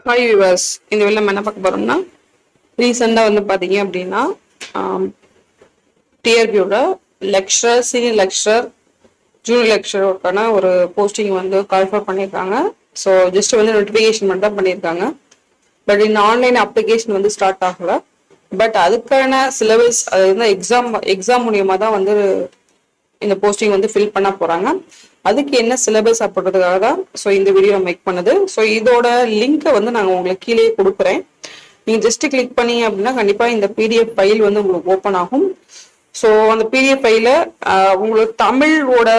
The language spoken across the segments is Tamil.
ஹாய் வியூவர்ஸ், இந்த வீடியோல நம்ம என்ன பார்க்க போறோம்னா ரீசெண்டாக வந்து பார்த்தீங்க அப்படின்னா டிஆர்பியோட லெக்சரர், சீனியர் லெக்சரர், ஜூனியர் லெக்சரோக்கான ஒரு போஸ்டிங் வந்து கால்ஃபர் பண்ணியிருக்காங்க. ஸோ ஜஸ்ட் வந்து நோட்டிஃபிகேஷன் மட்டும் தான் பண்ணியிருக்காங்க. பட் இந்த ஆன்லைன் அப்ளிகேஷன் வந்து ஸ்டார்ட் ஆகல. பட் அதுக்கான சிலபஸ் அது வந்து எக்ஸாம் மூலியமாக தான் வந்து இந்த போஸ்டிங் வந்து ஃபில் பண்ண போறாங்க. அதுக்கு என்ன சிலபஸ் அப்படின்றதுக்காக தான் ஸோ இந்த வீடியோ மேக் பண்ணுது. ஸோ இதோட லிங்கை வந்து நாங்கள் உங்களுக்கு கீழே கொடுக்குறேன். நீங்கள் ஜஸ்ட் கிளிக் பண்ணீங்க அப்படின்னா கண்டிப்பாக இந்த பிடிஎஃப் ஃபைல் வந்து உங்களுக்கு ஓப்பன் ஆகும். ஸோ அந்த பிடிஎஃப் ஃபைல உங்களுக்கு தமிழோட,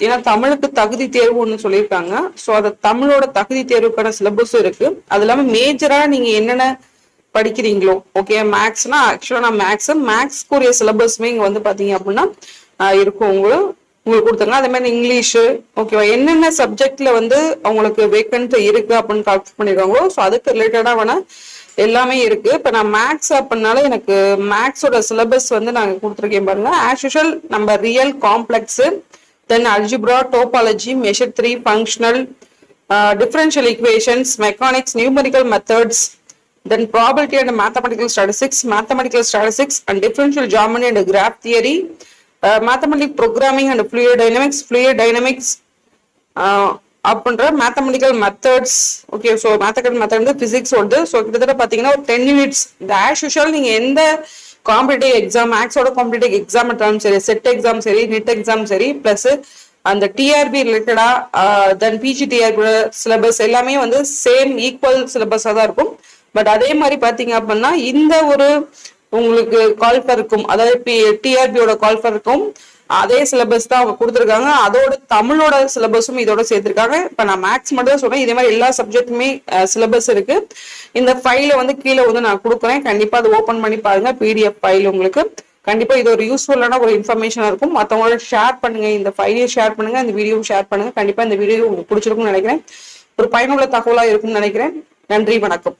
ஏன்னா தமிழுக்கு தகுதி தேர்வு ஒன்று சொல்லியிருக்காங்க. ஸோ அந்த தமிழோட தகுதி தேர்வுக்கான சிலபஸும் இருக்கு. அது இல்லாமல் மேஜராக நீங்கள் என்னென்ன படிக்கிறீங்களோ, ஓகே மேக்ஸ்னா ஆக்சுவலாக நான் மேக்ஸ்க்குரிய சிலபஸ்மே இங்கே வந்து பார்த்தீங்க அப்படின்னா இருக்கும் உங்களுக்கு கொடுத்தாங்க. அதே மாதிரி இங்கிலீஷு, ஓகேவா, என்னென்ன சப்ஜெக்ட்ல வந்து அவங்களுக்கு வேக்கன்ட் இருக்கு அப்படின்னு கால்குலேட் பண்ணிருக்காங்களோ ஸோ அதுக்கு ரிலேட்டடா வேணா எல்லாமே இருக்கு. இப்போ நான் மேக்ஸ் அப்படின்னால எனக்கு மேக்ஸோட சிலபஸ் வந்து நாங்கள் கொடுத்துருக்கேன் பாருங்க. ஆஸ் யூஷுவல் நம்ம real, complex, then algebra, topology, measure 3, functional, differential equations, mechanics, numerical methods, then probability and mathematical statistics and differential geometry and graph theory, mathematical programming and fluid dynamics அப்படின்ற mathematical methods. Okay, so mathematical method வந்து பிசிக்ஸ் வருது. ஸோ கிட்டத்தட்ட பார்த்தீங்கன்னா ஒரு 10 யூனிட்ஸ். இந்த ஆஸ் யூஷுவல் நீங்கள் எந்த காம்படிட்டிவ் எக்ஸாம், மேக்ஸோட காம்படிட்டிவ் எக்ஸாம் எடுத்தாலும் சரி, செட் எக்ஸாம் சரி, நெட் எக்ஸாம் சரி, பிளஸ் அந்த டிஆர்பி ரிலேட்டடா தென் பிஜிடிஆர்பி சிலபஸ் எல்லாமே வந்து சேம் ஈக்குவல் சிலபஸாக தான் இருக்கும். பட் அதே மாதிரி பார்த்தீங்க அப்படின்னா இந்த ஒரு உங்களுக்கு கால்ஃபர் இருக்கும், அதாவது டிஆர்பியோட கால்ஃபர் இருக்கும், அதே சிலபஸ் தான் அவங்க கொடுத்துருக்காங்க. அதோட தமிழோட சிலபஸும் இதோட சேர்த்திருக்காங்க. இப்போ நான் மேக்ஸ் மட்டும் தான் சொல்றேன், இதே மாதிரி எல்லா சப்ஜெக்ட்டுமே சிலபஸ் இருக்கு. இந்த ஃபைலை வந்து கீழே வந்து நான் கொடுக்குறேன். கண்டிப்பா அதை ஓப்பன் பண்ணி பாருங்க. பிடிஎஃப் ஃபைல் உங்களுக்கு கண்டிப்பா இது ஒரு யூஸ்ஃபுல்லான ஒரு இன்ஃபர்மேஷனா இருக்கும். மற்றவங்களோட ஷேர் பண்ணுங்க, இந்த ஃபைலையும் ஷேர் பண்ணுங்க, இந்த வீடியோவும் ஷேர் பண்ணுங்க. கண்டிப்பா இந்த வீடியோ உங்களுக்கு பிடிச்சிருக்கும்னு நினைக்கிறேன். ஒரு பயனுள்ள தகவலா இருக்கும்னு நினைக்கிறேன். நன்றி, வணக்கம்.